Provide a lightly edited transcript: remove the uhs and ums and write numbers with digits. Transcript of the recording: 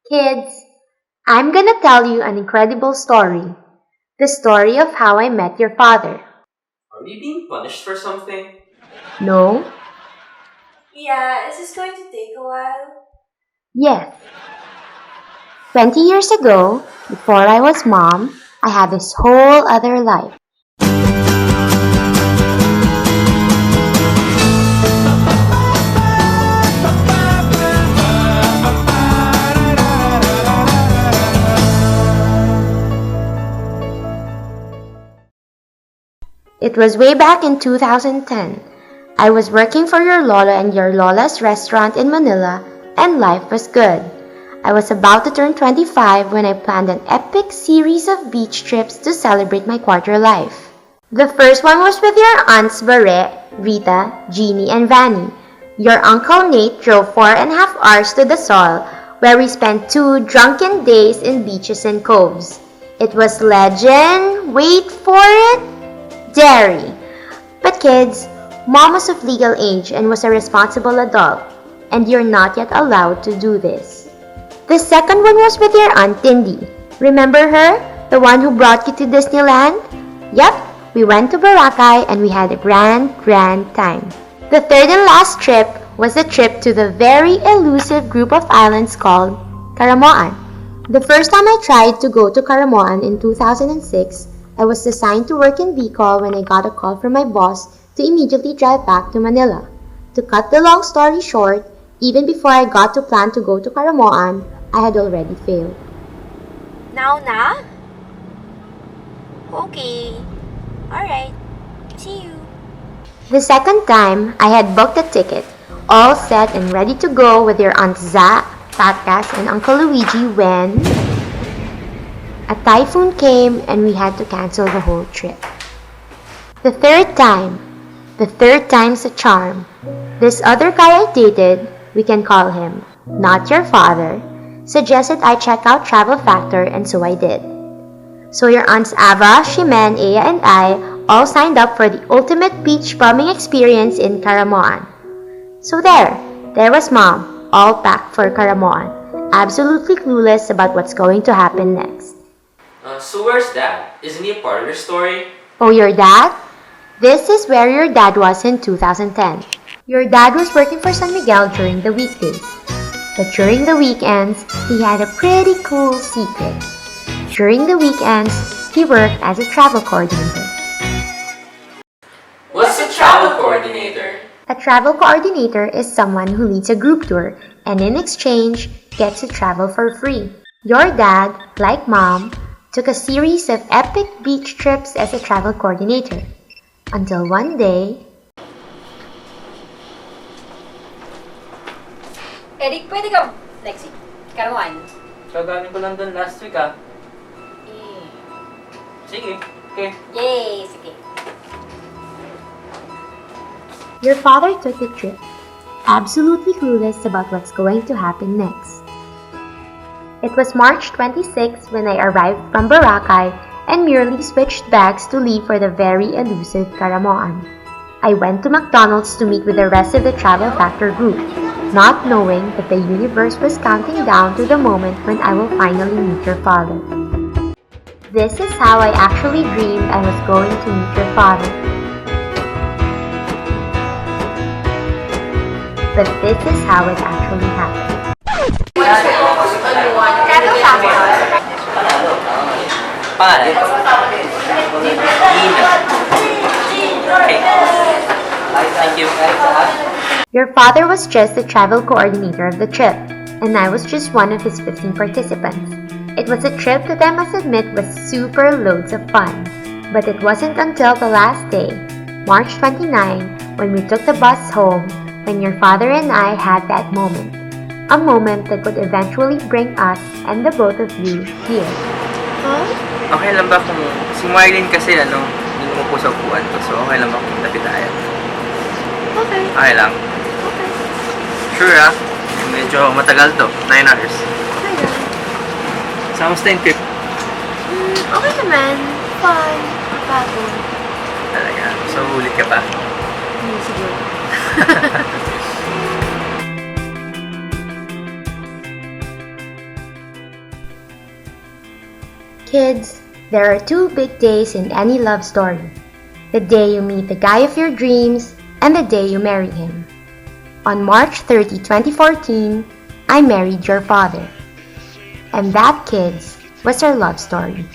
Kids, I'm gonna tell you an incredible story. The story of how I met your father. Are we being punished for something? No? Yeah, is this going to take a while? Yes. 20 years ago, before I was mom, I had this whole other life. It was way back in 2010. I was working for your Lola and your Lola's restaurant in Manila, and life was good. I was about to turn 25 when I planned an epic series of beach trips to celebrate my quarter life. The first one was with your aunts Bare, Rita, Jeannie, and Vanny. Your uncle Nate drove 4.5 hours to the Sol, where we spent 2 drunken days in beaches and coves. It was legend, wait for it, dairy. But kids, mom was of legal age and was a responsible adult, and you're not yet allowed to do this. The second one was with your Aunt Tindy. Remember her? The one who brought you to Disneyland? Yep, we went to Boracay and we had a grand time. The third and last trip was a trip to the very elusive group of islands called Caramoan. The first time I tried to go to Caramoan in 2006, I was assigned to work in Bicol when I got a call from my boss to immediately drive back to Manila. To cut the long story short, even before I got to plan to go to Caramoan, I had already failed. Now na? Okay. Alright. See you. The second time, I had booked a ticket, all set and ready to go with your Aunt Za, Patkas, and Uncle Luigi when a typhoon came and we had to cancel the whole trip. The third time's a charm. This other guy I dated, we can call him, not your father, suggested I check out Travel Factor, and so I did. So your aunts Ava, Shimen, Aya, and I all signed up for the ultimate beach bumming experience in Caramoan. So there was mom, all packed for Caramoan, absolutely clueless about what's going to happen next. So where's Dad? Isn't he a part of your story? Oh, your dad? This is where your dad was in 2010. Your dad was working for San Miguel during the weekdays. But during the weekends, he had a pretty cool secret. During the weekends, he worked as a travel coordinator. What's a travel coordinator? A travel coordinator is someone who leads a group tour and in exchange gets to travel for free. Your dad, like mom, took a series of epic beach trips as a travel coordinator. Until one day, Eric, pwede ka next week? Karawan. Kagaling ko lang dun last week Sige, okay. Yay! Sige. your father took the trip, absolutely clueless about what's going to happen next. It was March 26 when I arrived from Boracay and merely switched bags to leave for the very elusive Caramoan. I went to McDonald's to meet with the rest of the Travel Factor group, not knowing that the universe was counting down to the moment when I will finally meet your father. This is how I actually dreamed I was going to meet your father. But this is how it actually happened. Travel Factor. Pangalan? Rina. Okay. Thank you. Your father was just the travel coordinator of the trip, and I was just one of his 15 participants. It was a trip that I must admit was super loads of fun. But it wasn't until the last day, March 29, when we took the bus home, when your father and I had that moment. A moment that would eventually bring us and the both of you here. Okay lang ba kung si Marlene kasi hindi mo po sa upuan ko, so okay lang ba kung tabi tayo? Okay. Okay lang. Okay. Sure medyo matagal to, 9 hours. Okay lang. Kamusta yung trip? Okay naman. Fun. Pagod. Talaga, so ulit ka pa? Hindi siguro. Kids, there are two big days in any love story. The day you meet the guy of your dreams and the day you marry him. On March 30, 2014, I married your father. And that, kids, was our love story.